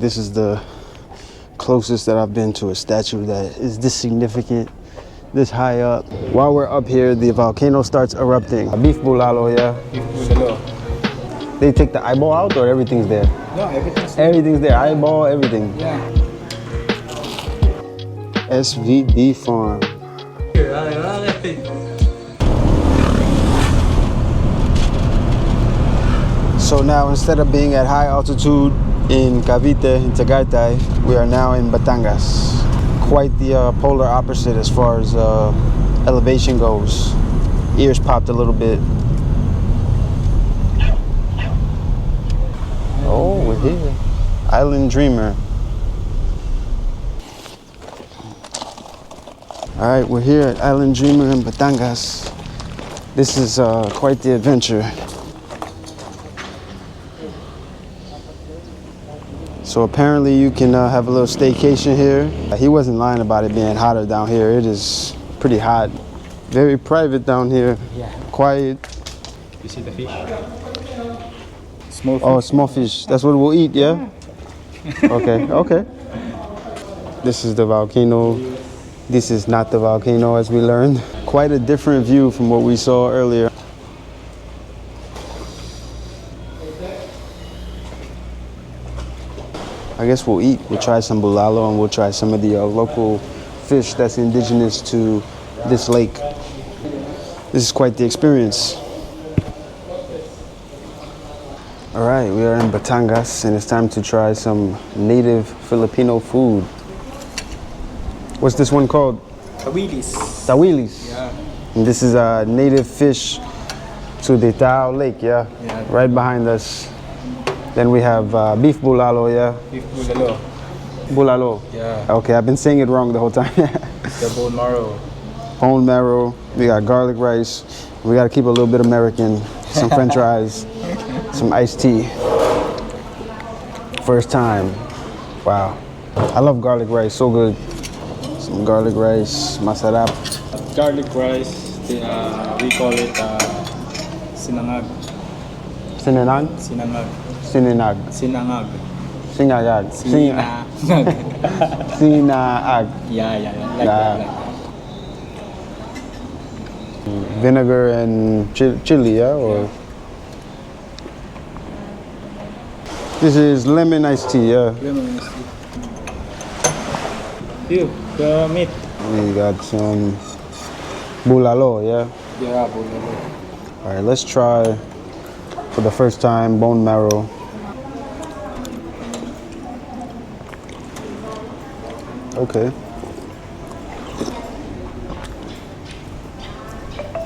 This is the closest that I've been to a statue that is this significant, this high up. While we're up here, the volcano starts erupting. Beef bulalo, yeah? Beef bulalo. They take the eyeball out or everything's there? No, everything's there. Everything's there, eyeball, everything. Yeah. SVD Farm. So now instead of being at high altitude in Cavite, in Tagaytay, we are now in Batangas. Quite the polar opposite as far as elevation goes. Ears popped a little bit. Oh, we're here. Island Dreamer. All right, we're here at Island Dreamer in Batangas. This is quite the adventure. So apparently you can have a little staycation here. He wasn't lying about it being hotter down here. It is pretty hot. Very private down here. Yeah. Quiet. You see the fish? Small fish. Oh, small fish. That's what we'll eat, yeah? Okay, okay. This is the volcano. This is not the volcano, as we learned. Quite a different view from what we saw earlier. I guess we'll eat. We'll try some bulalo and we'll try some of the local fish that's indigenous to this lake. This is quite the experience. All right, we are in Batangas and it's time to try some native Filipino food. What's this one called? Tawilis. Tawilis. Yeah. And this is a native fish to the Taal lake, yeah? Yeah. Right behind us. Then we have beef bulalo, yeah? Beef bulalo. Bulalo. Yeah. Okay, I've been saying it wrong the whole time. The bone marrow. Bone marrow. We got garlic rice. We got to keep a little bit American. Some French fries. Some iced tea. First time. Wow. I love garlic rice, so good. Some garlic rice, masarap. Garlic rice, we call it sinangag. Sinanag? Sinangag. Sininag. Sinangag. Sinagag. Sinangag. Sinaag. Yeah. Like Yeah. that. Vinegar and chili, yeah? Or this is lemon iced tea, yeah? Here, the meat. We got some bulalo, yeah? Yeah, bulalo. All right, let's try for the first time bone marrow. Okay.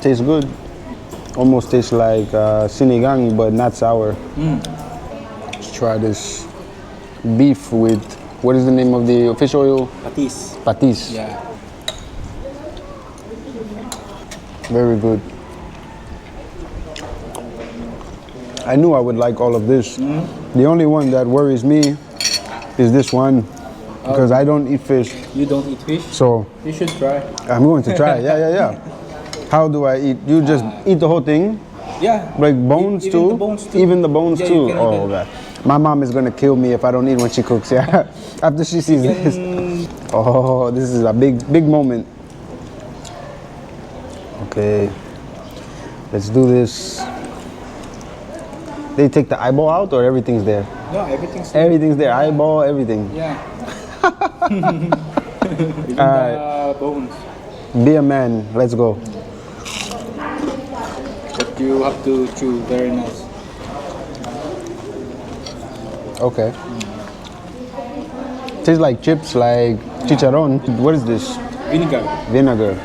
Tastes good. Almost tastes like sinigang, but not sour. Let's try this beef with, what is the name of the fish oil? Patis. Patis. Yeah. Very good. I knew I would like all of this. The only one that worries me is this one, because I don't eat fish. You don't eat fish? So You should try. I'm going to try. Yeah. How do I eat? You just eat the whole thing? Yeah. Like bones Even too? the bones too. Even the bones Yeah, too? you can Oh, eat God. My mom is going to kill me if I don't eat when she cooks, yeah? After she sees this. Oh, this is a big moment. Okay. Let's do this. They take the eyeball out or everything's there? No, everything's there. Everything's there. Eyeball, everything. Yeah. Even Alright. the bones. Be a man. Let's go. But you have to chew very nice. Okay. Tastes like chips, like chicharron. What is this? Vinegar. Vinegar.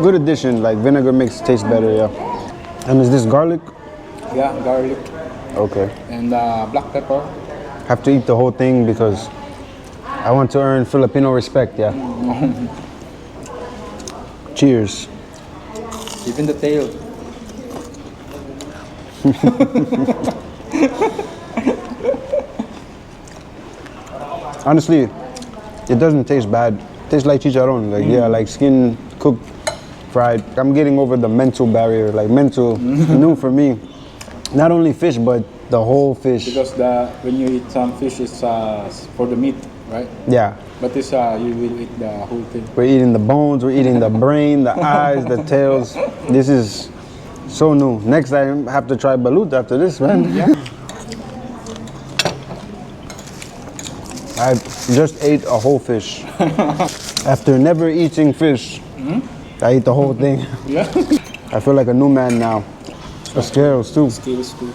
Good addition. Like vinegar makes it taste better, yeah. And is this garlic? Yeah, garlic. Okay. And black pepper. Have to eat the whole thing because I want to earn Filipino respect, yeah. Cheers. Even the tail. Honestly, it doesn't taste bad. It tastes like chicharron, like yeah, like skin cooked, fried. I'm getting over the mental barrier, like mental, new for me. Not only fish, but the whole fish. Because when you eat some fish, it's for the meat, right? Yeah. But this you will eat the whole thing. We're eating the bones, we're eating the brain, the eyes, the tails. This is so new. Next time I have to try balut after this, man. Yeah. I just ate a whole fish. After never eating fish, I ate the whole thing. Yeah. I feel like a new man now. The scales too. Scales too.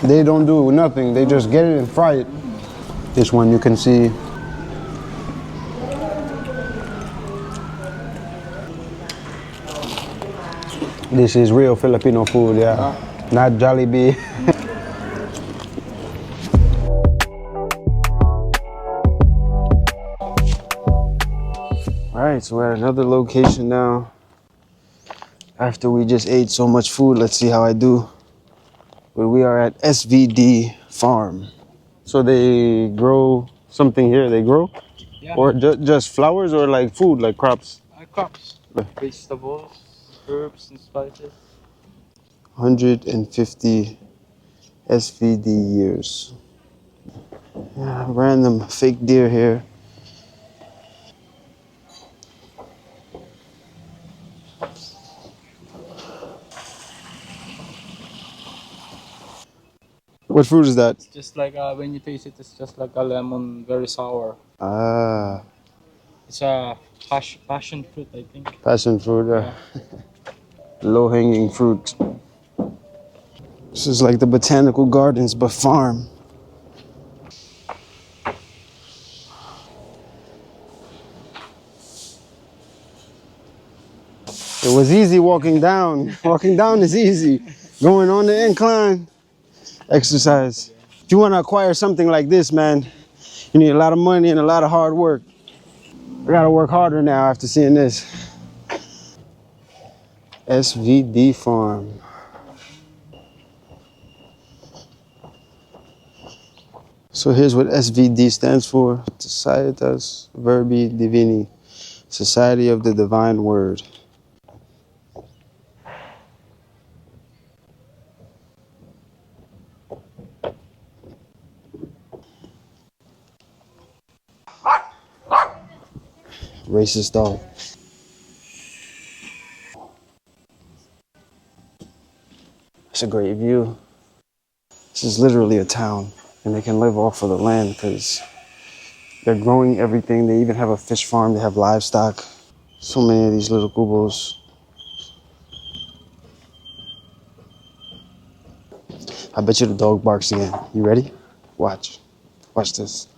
They don't do nothing. They just get it and fry it. This one you can see. This is real Filipino food, yeah. Not Jollibee. All right, so we're at another location now. After we just ate so much food, let's see how I do. But we are at SVD Farm. So they grow something here, they grow? Yeah. Or just flowers or like food, like crops? Crops, vegetables, herbs and spices. 150 SVD years. Yeah, random fake deer here. What fruit is that? It's just like when you taste it, it's just like a lemon, very sour. Ah, It's a passion fruit, I think. passion fruit. Low-hanging fruit. This is like the botanical gardens, but farm. It was easy walking down. Walking down is easy. Going on the incline, exercise. If you want to acquire something like this, man, you need a lot of money and a lot of hard work. I gotta work harder now after seeing this. SVD Farm. So here's what SVD stands for. Societas Verbi Divini. Society of the Divine Word. Racist dog. It's a great view. This is literally a town, and they can live off of the land because they're growing everything. They even have a fish farm. They have livestock. So many of these little kubos. I bet you the dog barks again. You ready? Watch. Watch this.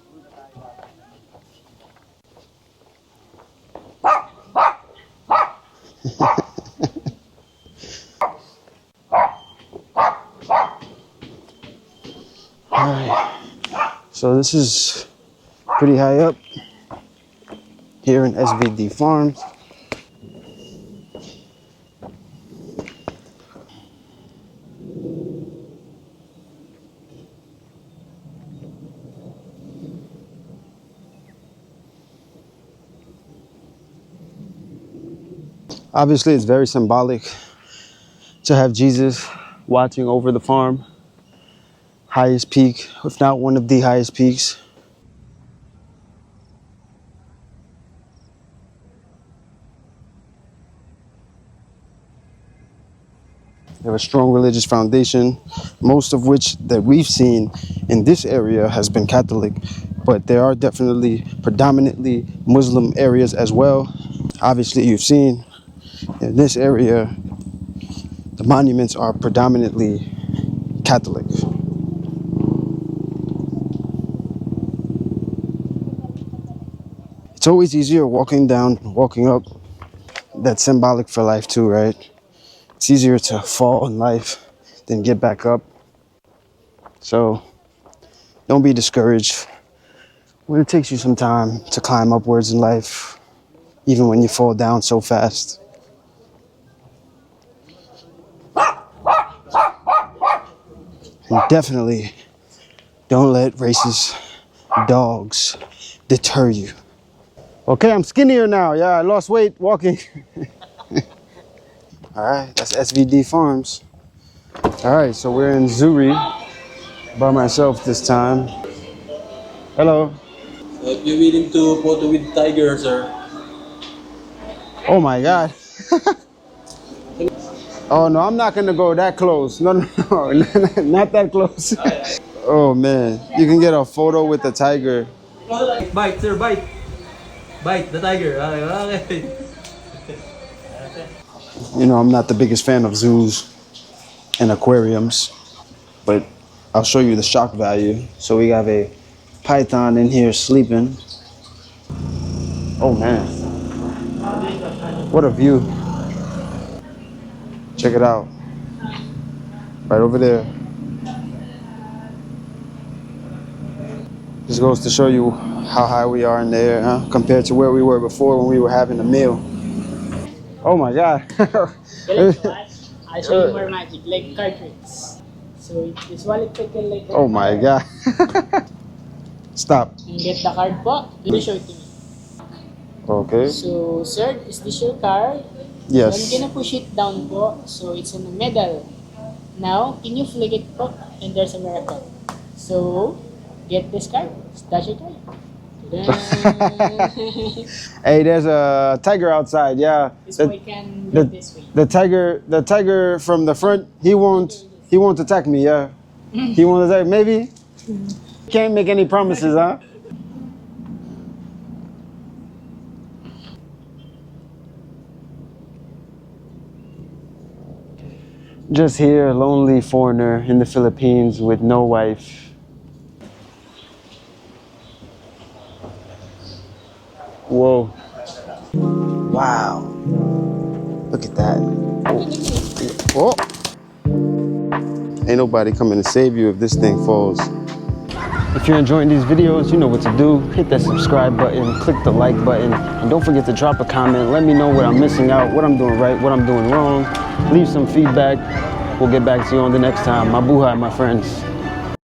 So this is pretty high up here in SVD Farms. Obviously, it's very symbolic to have Jesus watching over the farm. Highest peak, if not one of the highest peaks. They have a strong religious foundation, most of which that we've seen in this area has been Catholic, but there are definitely predominantly Muslim areas as well. Obviously, you've seen in this area, the monuments are predominantly Catholic. It's always easier walking down, walking up. That's symbolic for life too, right? It's easier to fall in life than get back up. So don't be discouraged when it takes you some time to climb upwards in life, even when you fall down so fast. And definitely don't let racist dogs deter you. Okay, I'm skinnier now. Yeah, I lost weight walking. All right, that's SVD Farms. All right, so we're in Zoori by myself this time. Hello. If you're willing to photo with tiger, sir. Oh my God. Oh no, I'm not gonna go that close. No, no, no, not that close. Oh man, you can get a photo with the tiger. Bite, sir, bite. Bite the tiger. Okay. You know, I'm not the biggest fan of zoos and aquariums, but I'll show you the shock value. So we have a python in here sleeping. Oh man, what a view. Check it out, right over there. This goes to show you how high we are in the air, huh? Compared to where we were before when we were having a meal. Oh my God. I show you more magic, like card tricks. So this wallet pick can like. Oh my God. Stop. You get the card po. You show it to me. Okay. So sir, is this your card? Yes. So I'm gonna push it down po. So it's in the middle. Now, can you flick it po? And there's a miracle. So, get this card. That's your card. Ta-da! Hey, there's a tiger outside. Yeah. This boy can get this way. The tiger from the front. He won't attack me. Yeah. He won't attack. Maybe. Can't make any promises, huh? Just here, a lonely foreigner in the Philippines with no wife. Whoa. Wow. Look at that. Oh. Ain't nobody coming to save you if this thing falls. If you're enjoying these videos, you know what to do. Hit that subscribe button, click the like button, and don't forget to drop a comment. Let me know what I'm missing out, what I'm doing right, what I'm doing wrong. Leave some feedback. We'll get back to you on the next time. Mabuhay, my friends.